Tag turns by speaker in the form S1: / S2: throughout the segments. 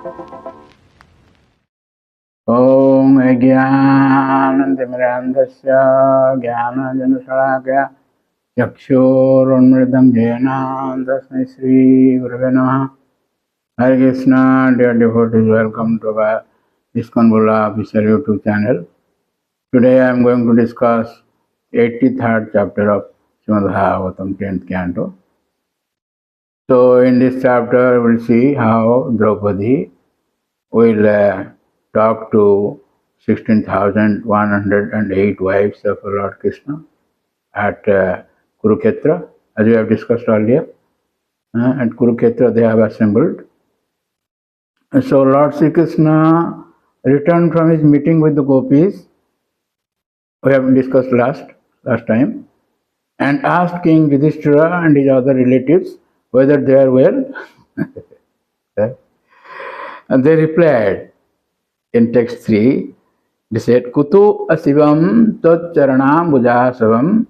S1: Om Ajnanantimirandhasya Jnanajanashalakaya Chakshurunmritam Jena Tasmai Shri Gurave Namaha. Hare Krishna, dear devotees, welcome to our ISKCON Bola official YouTube channel. Today I am going to discuss 83rd chapter of Srimad Bhagavatam 10th canto. So in this chapter we will see how Draupadi will talk to 16,108 wives of Lord Krishna at Kurukshetra, as we have discussed earlier. At Kurukshetra they have assembled. And so Lord Sri Krishna returned from his meeting with the gopis, we have discussed last time, and asked King Yudhishthira and his other relatives whether they are well. And they replied in text 3, they said, Kutu asivam tot charanam bujasavam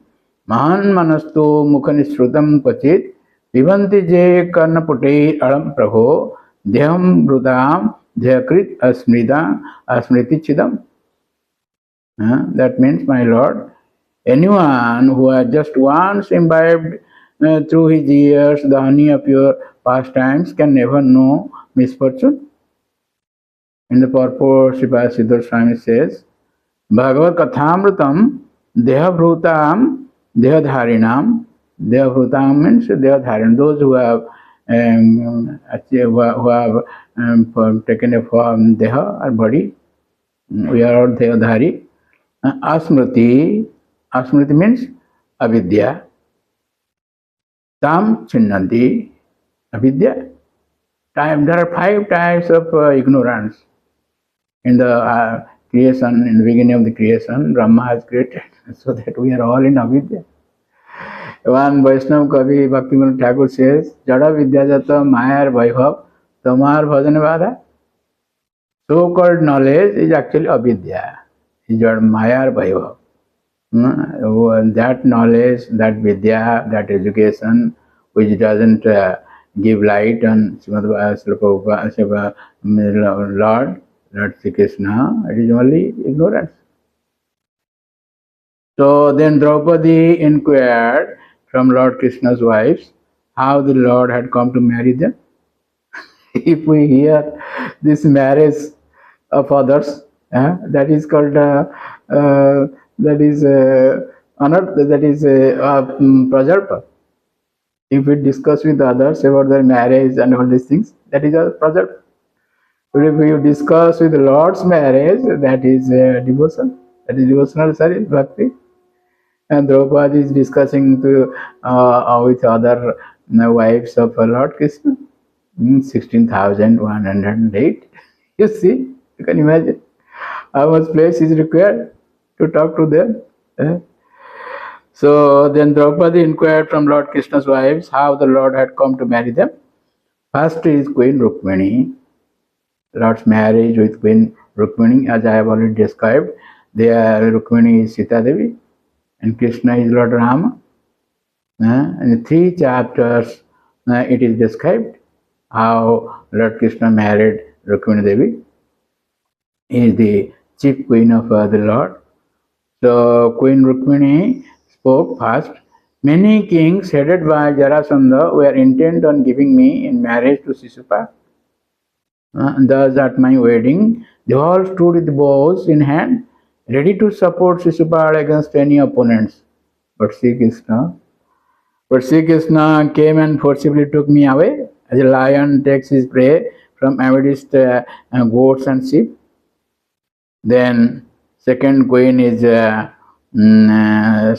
S1: mahan manastu mukhanisrutam kvachit vivanti je karnapute alam prabho dhyam brudam dhyakrit asmriti chidam. That means, my Lord, anyone who has just once imbibed through his ears the honey of your pastimes can never know misfortune. In the purport, G Padaseva Swami says, Bhagavad Kathamrutam Dehabhrutam Dehadharinam. Dehabhrutam means Dehadharin, those who have taken a form, Deha or body. We are all Dehadhari. Asmriti means avidya. Tam chinnanti, avidya. There are 5 types of ignorance. In the creation, in the beginning of the creation, Brahma has created so that we are all in avidya. One Vaishnava Kavi Bhaktivinoda Thakur says, Jada vidya jata mayar vaibhav tamar bhajane vada. So-called knowledge is actually avidya. Is your mayar vaibhav. That knowledge, that vidya, that education, which doesn't give light on Lord Sri Krishna, it is only ignorance. So then Draupadi inquired from Lord Krishna's wives how the Lord had come to marry them. If we hear this marriage of others, that is called prajalpa. If we discuss with others about their marriage and all these things, that is a prajalpa. But if you discuss with the Lord's marriage, that is devotion. That is devotional service, bhakti. And Draupadi is discussing with other wives of Lord Krishna. 16,108. You see, you can imagine how much place is required to talk to them. So then Draupadi inquired from Lord Krishna's wives how the Lord had come to marry them. First is Queen Rukmini. Lord's marriage with Queen Rukmini, as I have already described. Rukmini is Sita Devi and Krishna is Lord Rama. In the 3 chapters it is described how Lord Krishna married Rukmini Devi. He is the chief queen of the Lord. So Queen Rukmini spoke first. Many kings headed by Jarasandha were intent on giving me in marriage to Shishupal. Thus at my wedding, they all stood with bows in hand, ready to support Shishupal against any opponents. But Sri Krishna came and forcibly took me away, as a lion takes his prey from amidst goats and sheep. Then second queen is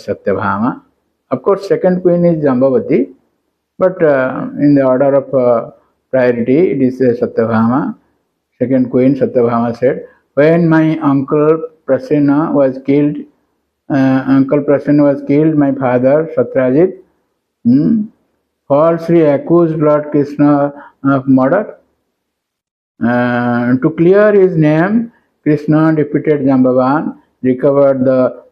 S1: Satyabhama. Of course, second queen is Jambavati, but in the order of priority, it is Satyabhama. Second queen, Satyabhama said, when my uncle Prasenna was killed, my father Satyajit falsely accused Lord Krishna of murder. To clear his name, Krishna defeated Jambavan, recovered the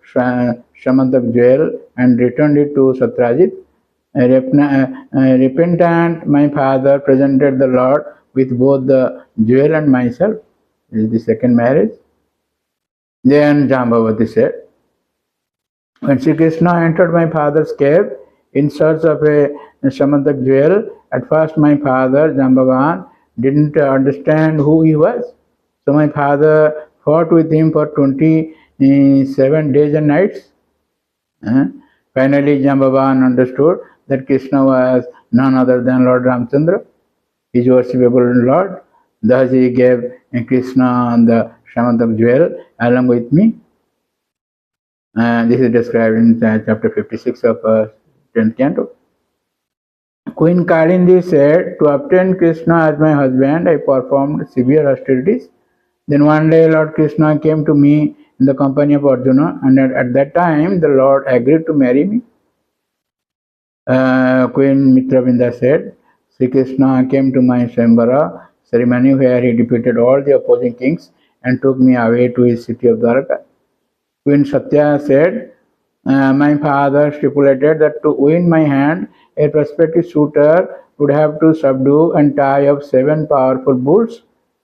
S1: Shamantak jewel and returned it to Satyajit. Repentant, my father presented the Lord with both the jewel and myself. This is the second marriage. Then Jambavati said, when Sri Krishna entered my father's cave in search of a Samantak jewel, at first my father, Jambavan, didn't understand who he was. So my father fought with him for 27 days and nights. Finally, Jambavan understood that Krishna was none other than Lord Ramchandra, his worshipable Lord. Thus he gave Krishna the Samantak jewel along with me. This is described in chapter 56 of 10th canto. Queen Kalindi said, to obtain Krishna as my husband, I performed severe austerities. Then one day Lord Krishna came to me in the company of Arjuna, and at that time the Lord agreed to marry me. Queen Mitravinda said, Sri Krishna came to my Swayamvara ceremony where he defeated all the opposing kings and took me away to his city of Dwaraka. Queen Satya said, my father stipulated that to win my hand, a prospective suitor would have to subdue and tie up 7 powerful bulls.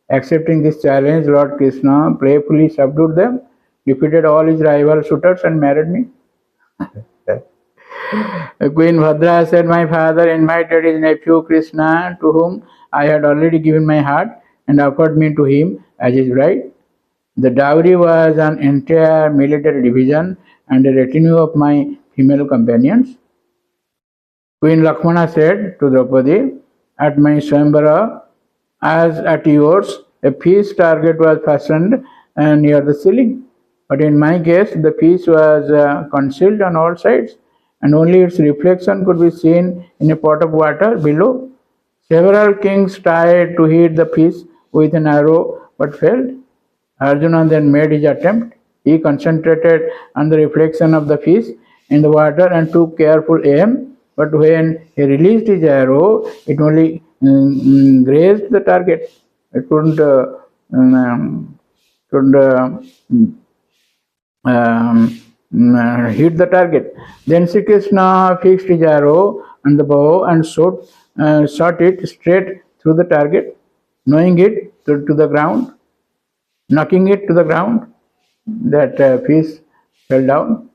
S1: Accepting this challenge, Lord Krishna playfully subdued them, defeated all his rival suitors, and married me. Queen Bhadra said, my father invited his nephew Krishna, to whom I had already given my heart, and offered me to him as his bride. The dowry was an entire military division and a retinue of my female companions. Queen Lakshmana said to Draupadi, at my Swayamvara, as at yours, a piece target was fastened near the ceiling. But in my case, the piece was concealed on all sides, and only its reflection could be seen in a pot of water below. Several kings tried to hit the piece with an arrow, but failed. Arjuna then made his attempt. He concentrated on the reflection of the fish in the water and took careful aim. But when he released his arrow, it only grazed the target. It couldn't hit the target. Then Sri Krishna fixed his arrow on the bow and shot it straight through the target, knocking it to the ground. That fish fell down.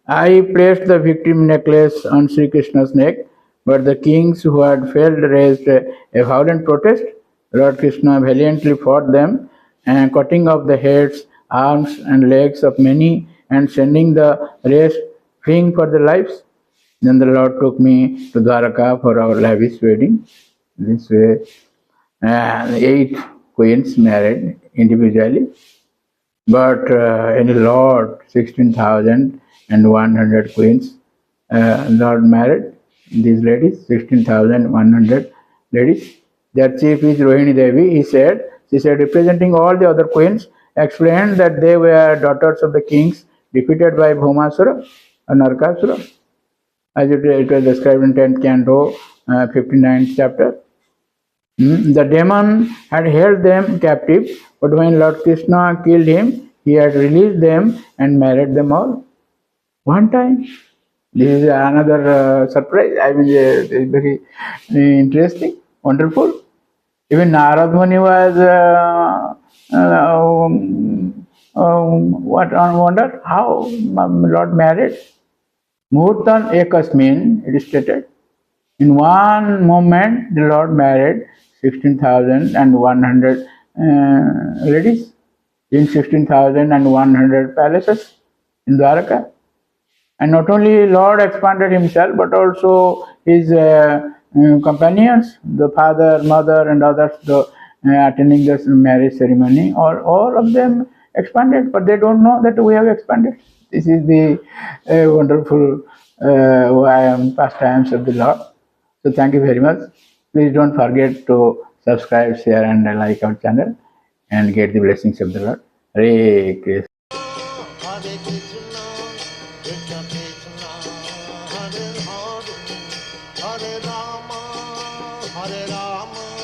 S1: I placed the victim necklace on Sri Krishna's neck, but the kings who had failed raised a violent protest. Lord Krishna valiantly fought them, cutting off the heads, arms, and legs of many, and sending the rest fleeing for their lives. Then the Lord took me to Dwaraka for our lavish wedding. This way, 8 queens married individually, but any Lord, 16,100 queens, Lord married these ladies, 16,100 ladies. Their chief is Rohini Devi. She said, representing all the other queens, explained that they were daughters of the kings defeated by Bhaumasura or Narakasura, as it was described in 10th canto, 59th chapter. The demon had held them captive, but when Lord Krishna killed him, he had released them and married them all. One time. This is another surprise. I mean, very interesting, wonderful. Even Narad Muni was wonder how Lord married. Muhurtan ekasmin, it is stated. In one moment, the Lord married 16,100 ladies in 16,100 palaces in Dwaraka. And not only Lord expanded himself, but also his companions, the father, mother, and others attending this marriage ceremony. All of them expanded, but they don't know that we have expanded. This is the wonderful pastimes of the Lord. So thank you very much. Please don't forget to subscribe, share, and like our channel, and get the blessings of the Lord. Hare Krishna.
S2: Hare Rama, Hare Rama.